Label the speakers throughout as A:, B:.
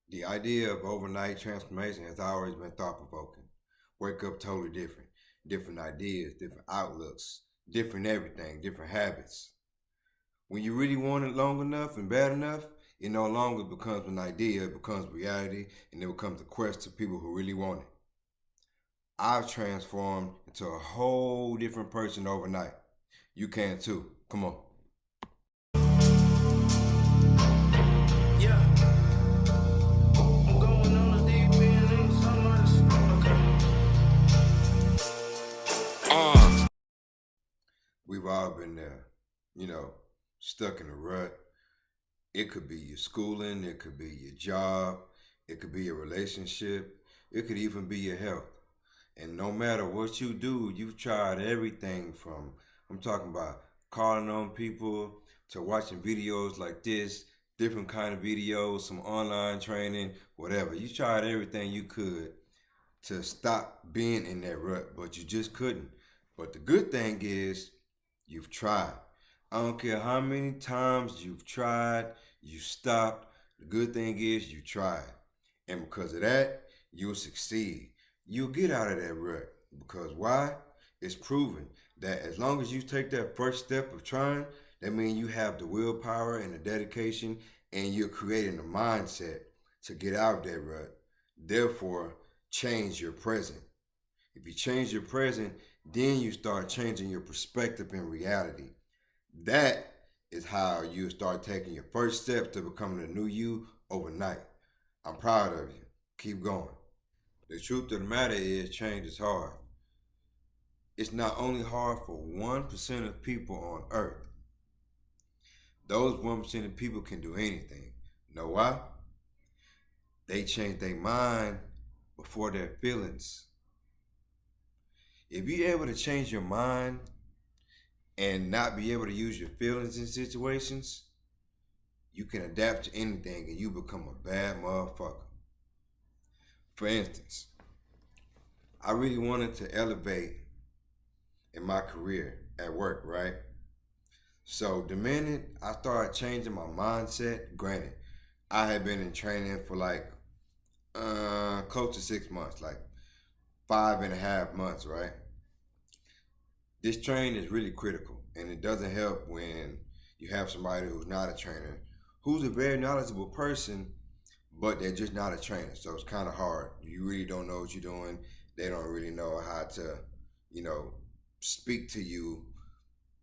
A: The idea of overnight transformation has always been thought provoking. Wake up totally different. Different ideas, different outlooks, different everything, different habits. When you really want it long enough and bad enough, it no longer becomes an idea, it becomes reality, and it becomes a quest to people who really want it. I've transformed into a whole different person overnight. You can too. Come on.
B: Yeah, I'm going on a deep end in
A: We've all been there, you know, stuck in a rut. It could be your schooling, it could be your job, it could be your relationship, it could even be your health. And no matter what you do, you've tried everything from, I'm talking about calling on people to watching videos like this, different kind of videos, some online training, whatever. You tried everything you could to stop being in that rut, but you just couldn't. But the good thing is you've tried. I don't care how many times you've tried, you stopped. The good thing is you tried. And because of that, you'll succeed. You'll get out of that rut. Because why? It's proven that as long as you take that first step of trying, that means you have the willpower and the dedication, and you're creating a mindset to get out of that rut. Therefore, change your present. If you change your present, then you start changing your perspective in reality. That is how you start taking your first steps to becoming a new you overnight. I'm proud of you. Keep going. The truth of the matter is, change is hard. It's not only hard for 1% of people on earth. Those 1% of people can do anything. Know why? They change their mind before their feelings. If you're able to change your mind and not be able to use your feelings in situations, you can adapt to anything and you become a bad motherfucker. For instance, I really wanted to elevate in my career at work, right? So the minute I started changing my mindset, granted, I had been in training for like close to 6 months, like 5.5 months, right? This training is really critical, and it doesn't help when you have somebody who's not a trainer, who's a very knowledgeable person, but they're just not a trainer. So it's kind of hard. You really don't know what you're doing. They don't really know how to, you know, speak to you,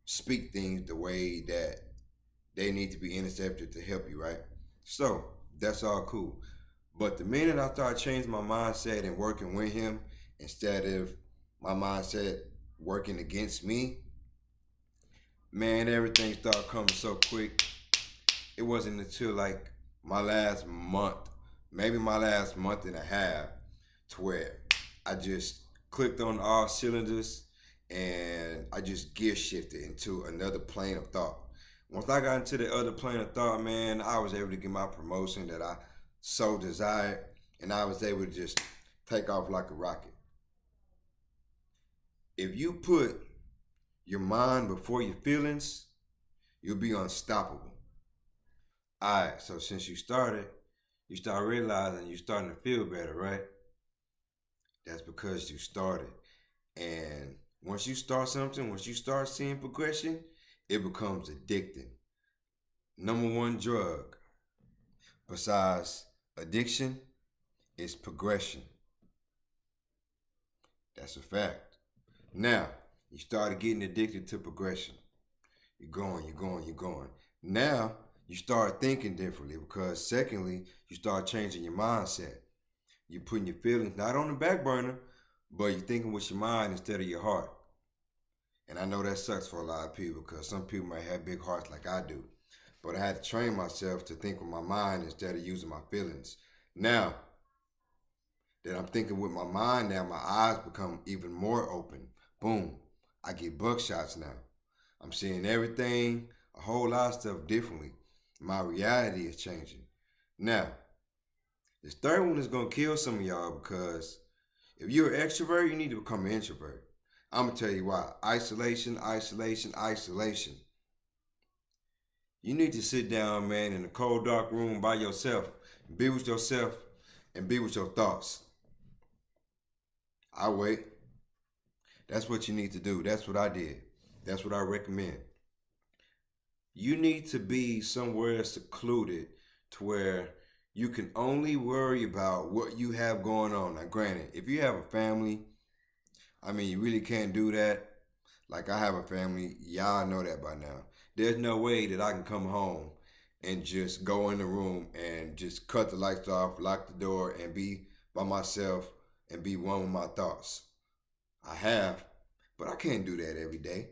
A: speak things the way that they need to be intercepted to help you, right? So that's all cool. But the minute I started changing my mindset and working with him instead of my mindset working against me, man, everything started coming so quick. It wasn't until like my last month, maybe my last month and a half, to where I just clicked on all cylinders and I just gear shifted into another plane of thought. Once I got into the other plane of thought, man, I was able to get my promotion that I so desired, and I was able to just take off like a rocket. If you put your mind before your feelings, you'll be unstoppable. All right, so since you start realizing you're starting to feel better, right? That's because you started. And once you start something, once you start seeing progression, it becomes addicting. Number one drug besides addiction is progression. That's a fact. Now, you started getting addicted to progression. You're going, you're going, you're going. Now, you start thinking differently because, secondly, you start changing your mindset. You're putting your feelings not on the back burner, but you're thinking with your mind instead of your heart. And I know that sucks for a lot of people because some people might have big hearts like I do. But I had to train myself to think with my mind instead of using my feelings. Now that I'm thinking with my mind, now my eyes become even more open. Boom. I get buckshots now. I'm seeing everything, a whole lot of stuff differently. My reality is changing. Now, this third one is gonna kill some of y'all because if you're an extrovert, you need to become an introvert. I'm gonna tell you why. Isolation, isolation, isolation. You need to sit down, man, in a cold, dark room by yourself. Be with yourself and be with your thoughts. I wait. That's what you need to do. That's what I did. That's what I recommend. You need to be somewhere secluded to where you can only worry about what you have going on. Now, granted, if you have a family, I mean, you really can't do that. Like, I have a family. Y'all know that by now. There's no way that I can come home and just go in the room and just cut the lights off, lock the door, and be by myself and be one with my thoughts. I have, but I can't do that every day.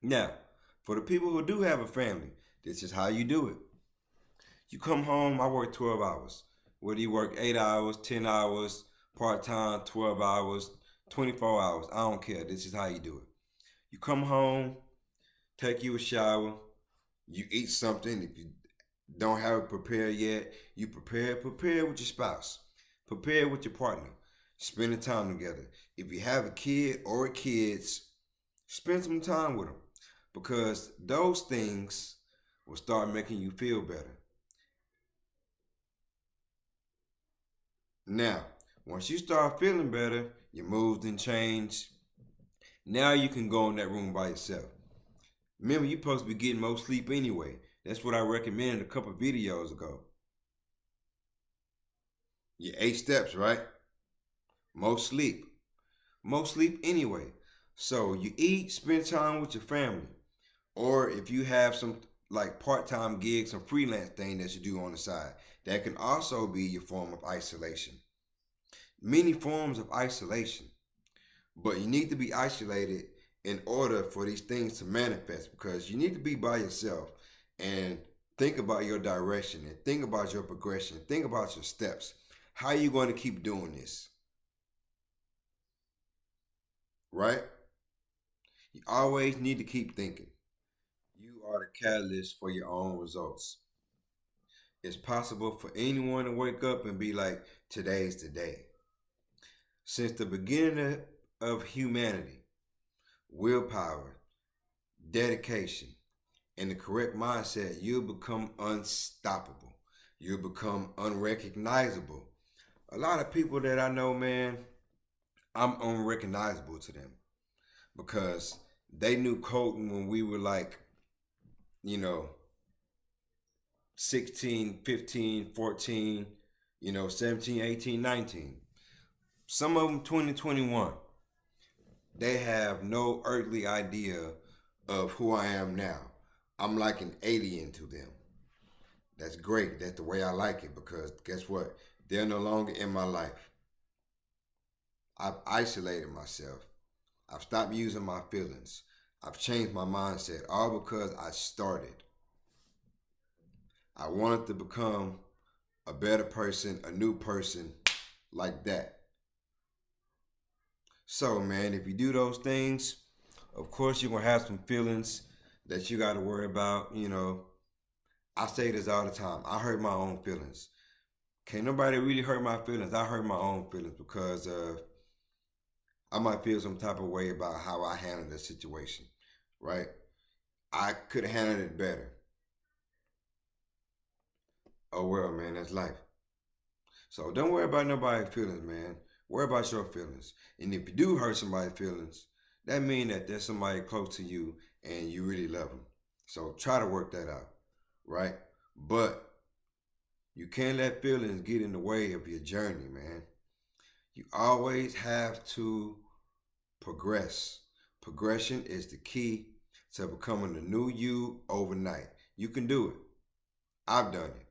A: Now, for the people who do have a family, this is how you do it. You come home, I work 12 hours. Whether you work 8 hours, 10 hours, part time, 12 hours, 24 hours, I don't care. This is how you do it. You come home, take you a shower, you eat something. If you don't have it prepared yet, you prepare with your spouse, prepare with your partner, spending time together. If you have a kid or kids, spend some time with them because those things will start making you feel better. Now, once you start feeling better, your moods then change. Now you can go in that room by yourself. Remember, you're supposed to be getting more sleep anyway. That's what I recommended a couple videos ago. Your 8 steps, right? More sleep. More sleep anyway. So you eat, spend time with your family. Or if you have some like part-time gigs, some freelance thing that you do on the side, that can also be your form of isolation. Many forms of isolation. But you need to be isolated in order for these things to manifest because you need to be by yourself and think about your direction and think about your progression, think about your steps. How are you going to keep doing this? Right? You always need to keep thinking. You are the catalyst for your own results. It's possible for anyone to wake up and be like, today's the day. Since the beginning of humanity, willpower, dedication, and the correct mindset, you'll become unstoppable. You'll become unrecognizable. A lot of people that I know, man, I'm unrecognizable to them because they knew coding when we were like, you know, 16, 15, 14, 17, 18, 19. Some of them 20, 21. They have no earthly idea of who I am now. I'm like an alien to them. That's great. That's the way I like it because guess what? They're no longer in my life. I've isolated myself. I've stopped using my feelings. I've changed my mindset all because I started. I wanted to become a better person, a new person like that. So, man, if you do those things, of course you're going to have some feelings that you got to worry about. I say this all the time. I hurt my own feelings. Can't nobody really hurt my feelings. I hurt my own feelings because I might feel some type of way about how I handled the situation, right? I could have handled it better. Oh well, man, that's life. So don't worry about nobody's feelings, man. Worry about your feelings. And if you do hurt somebody's feelings, that means that there's somebody close to you and you really love them. So try to work that out, right? But you can't let feelings get in the way of your journey, man. You always have to progress. Progression is the key to becoming the new you overnight. You can do it. I've done it.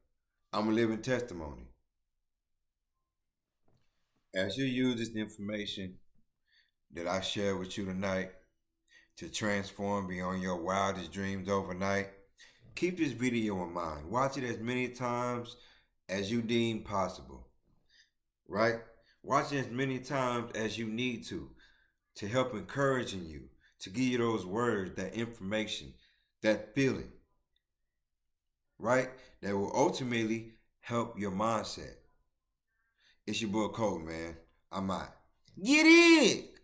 A: I'm a living testimony. As you use this information that I share with you tonight to transform beyond your wildest dreams overnight, keep this video in mind. Watch it as many times as you deem possible, right? Watch it as many times as you need to help encouraging you, to give you those words, that information, that feeling, right? That will ultimately help your mindset. It's your boy Cole, man. I'm out. Get it!